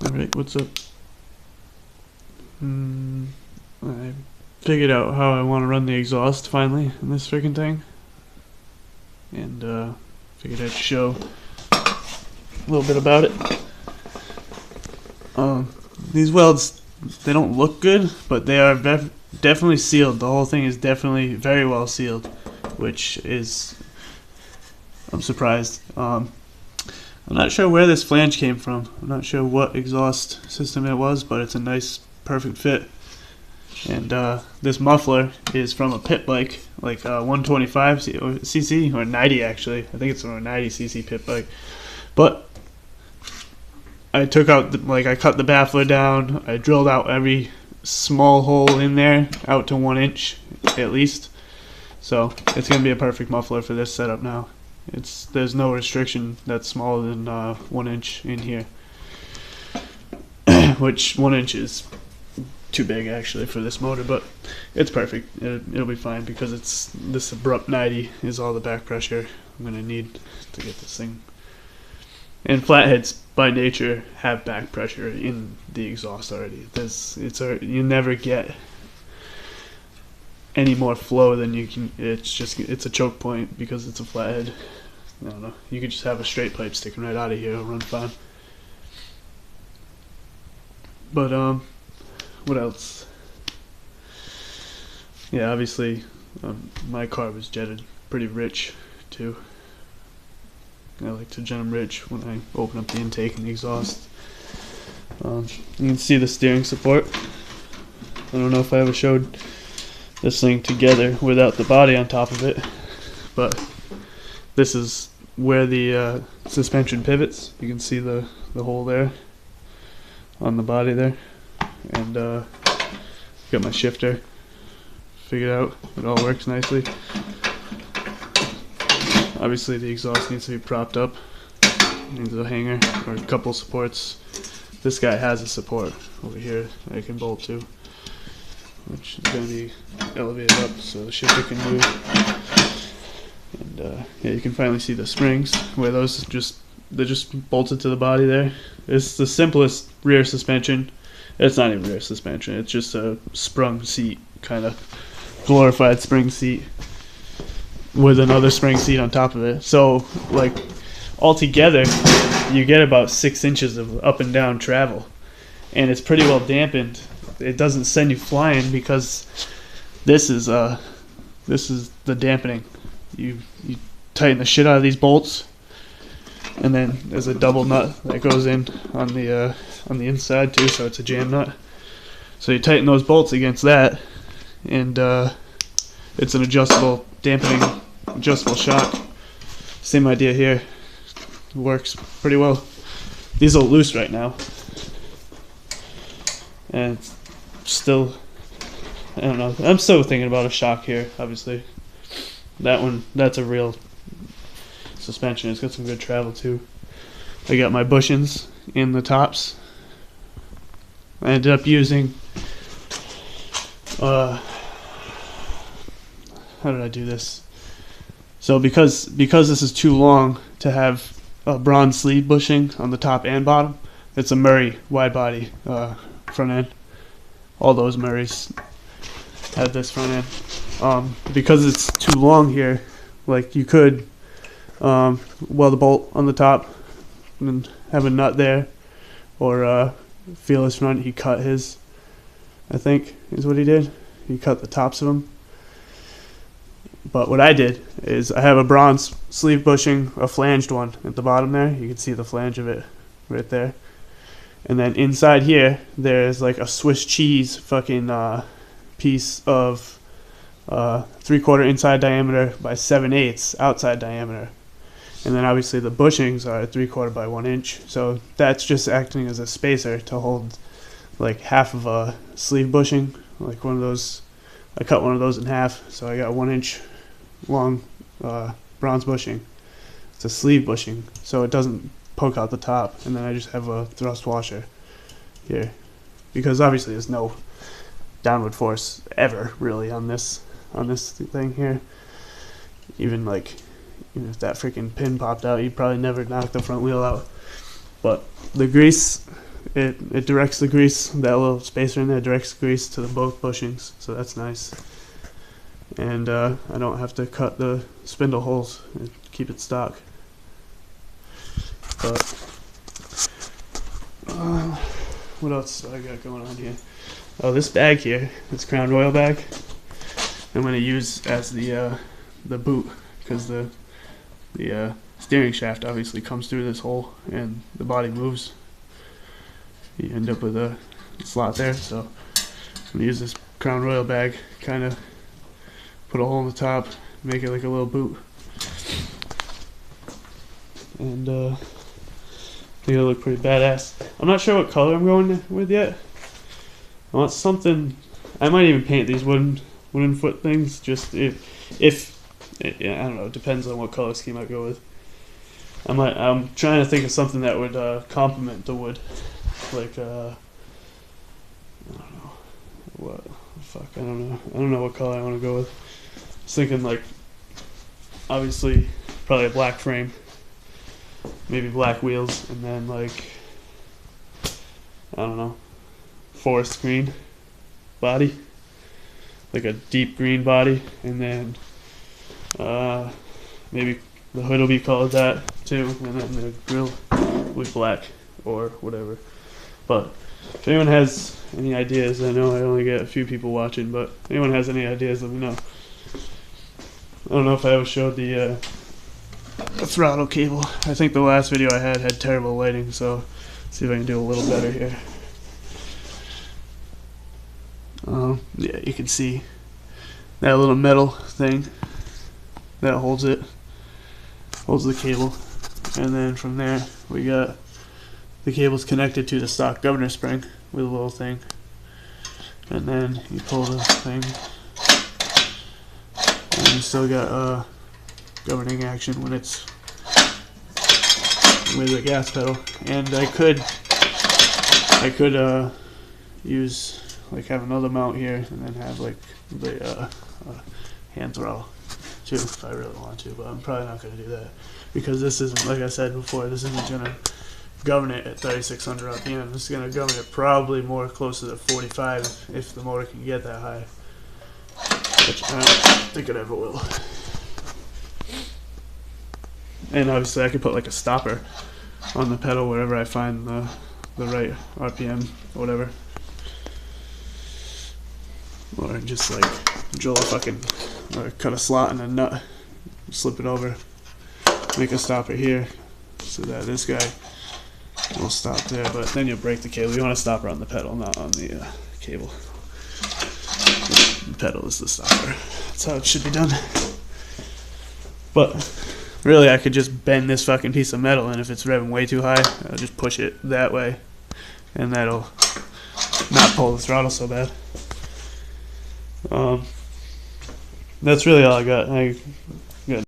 Alright, what's up? I figured out how I want to run the exhaust finally in this freaking thing. And figured I'd show a little bit about it. These welds, they don't look good, but they are definitely sealed. The whole thing is definitely very well sealed, which is, I'm surprised. I'm not sure where this flange came from. I'm not sure what exhaust system it was, but it's a nice, perfect fit. And this muffler is from a pit bike, like 125cc, or 90 actually. I think it's from a 90cc pit bike. But I took out, I cut the baffler down. I drilled out every small hole in there, out to 1 inch at least. So it's going to be a perfect muffler for this setup now. There's no restriction that's smaller than 1 inch in here, which 1 inch is too big actually for this motor, but it's perfect. It'll be fine because this abrupt 90 is all the back pressure I'm gonna need to get this thing. And flatheads by nature have back pressure in the exhaust already. You never get any more flow than you can. It's a choke point because it's a flathead. I don't know. You could just have a straight pipe sticking right out of here. It'll run fine. But what else? Yeah, obviously, my car was jetted pretty rich too. I like to jet them rich when I open up the intake and the exhaust. You can see the steering support. I don't know if I ever showed this thing together without the body on top of it, but this is where the suspension pivots. You can see the hole there on the body there, and got my shifter figured out. It all works nicely. Obviously the exhaust needs to be propped up. It needs a hanger or a couple supports. This guy has a support over here that I can bolt to, which is going to be elevated up so the shifter can move. And yeah, you can finally see the springs where they're just bolted to the body there. It's the simplest rear suspension. It's not even rear suspension. It's just a sprung seat, kind of glorified spring seat with another spring seat on top of it. So like altogether you get about 6 inches of up and down travel, and it's pretty well dampened. It doesn't send you flying because this is the dampening. You tighten the shit out of these bolts, and then there's a double nut that goes in on the inside too, so it's a jam nut. So you tighten those bolts against that, and it's an adjustable dampening, adjustable shock. Same idea here. It works pretty well. These are loose right now, and it's still, I don't know. I'm still thinking about a shock here. Obviously, that's a real suspension. It's got some good travel too. I got my bushings in the tops. I ended up using how did I do this? So because this is too long to have a bronze sleeve bushing on the top and bottom, it's a Murray wide body front end. All those Murrays have this front end. Because it's too long here, like you could weld a bolt on the top and have a nut there, or feel his front. He cut his, I think is what he did. He cut the tops of them. But what I did is I have a bronze sleeve bushing, a flanged one at the bottom there. You can see the flange of it right there. And then inside here, there's like a Swiss cheese fucking piece of 3/4 inside diameter by 7/8 outside diameter. And then obviously the bushings are 3/4 by 1 inch. So that's just acting as a spacer to hold like half of a sleeve bushing, like one of those. I cut one of those in half, so I got 1 inch long bronze bushing. It's a sleeve bushing, so it doesn't poke out the top. And then I just have a thrust washer here, because obviously there's no downward force ever really on this thing here. Even if that freaking pin popped out, you'd probably never knock the front wheel out. But the grease it directs the grease, that little spacer in there directs the grease to the both bushings, so that's nice. And I don't have to cut the spindle holes and keep it stock. But what else do I got going on here? Oh, this bag here, this Crown Royal bag, I'm going to use as the boot, because the steering shaft obviously comes through this hole and the body moves. You end up with a slot there, so I'm going to use this Crown Royal bag, kind of put a hole in the top, make it like a little boot. And I think it'll look pretty badass. I'm not sure what color I'm going with yet. I want something, I might even paint these wooden foot things, just if I don't know, it depends on what color scheme I go with. I'm trying to think of something that would complement the wood, like I don't know what I don't know what color I want to go with. I was thinking like obviously probably a black frame, maybe black wheels, and then like I don't know, forest green body, like a deep green body, and then maybe the hood will be colored that too, and then the grill will be black or whatever. But if anyone has any ideas, I know I only get a few people watching, but if anyone has any ideas, let me know. I don't know if I ever showed the throttle cable. I think the last video I had terrible lighting, so let's see if I can do a little better here. Yeah, you can see that little metal thing that holds the cable, and then from there we got the cable's connected to the stock governor spring with a little thing, and then you pull the thing and you still got governing action when it's with the gas pedal. And I could use like have another mount here and then have like the hand throttle too if I really want to, but I'm probably not going to do that because this isn't, like I said before, this isn't going to govern it at 3600 RPM. This is going to govern it probably more closer to 45 if the motor can get that high, which I don't think it ever will. And obviously I could put like a stopper on the pedal wherever I find the right RPM or whatever, or just like drill a fucking, or cut a slot in a nut, slip it over, make a stopper here so that this guy will stop there, but then you'll break the cable. You want a stopper on the pedal, not on the cable. The pedal is the stopper. That's how it should be done. But really I could just bend this fucking piece of metal, and if it's revving way too high, I'll just push it that way, and that'll not pull the throttle so bad. That's really all I got.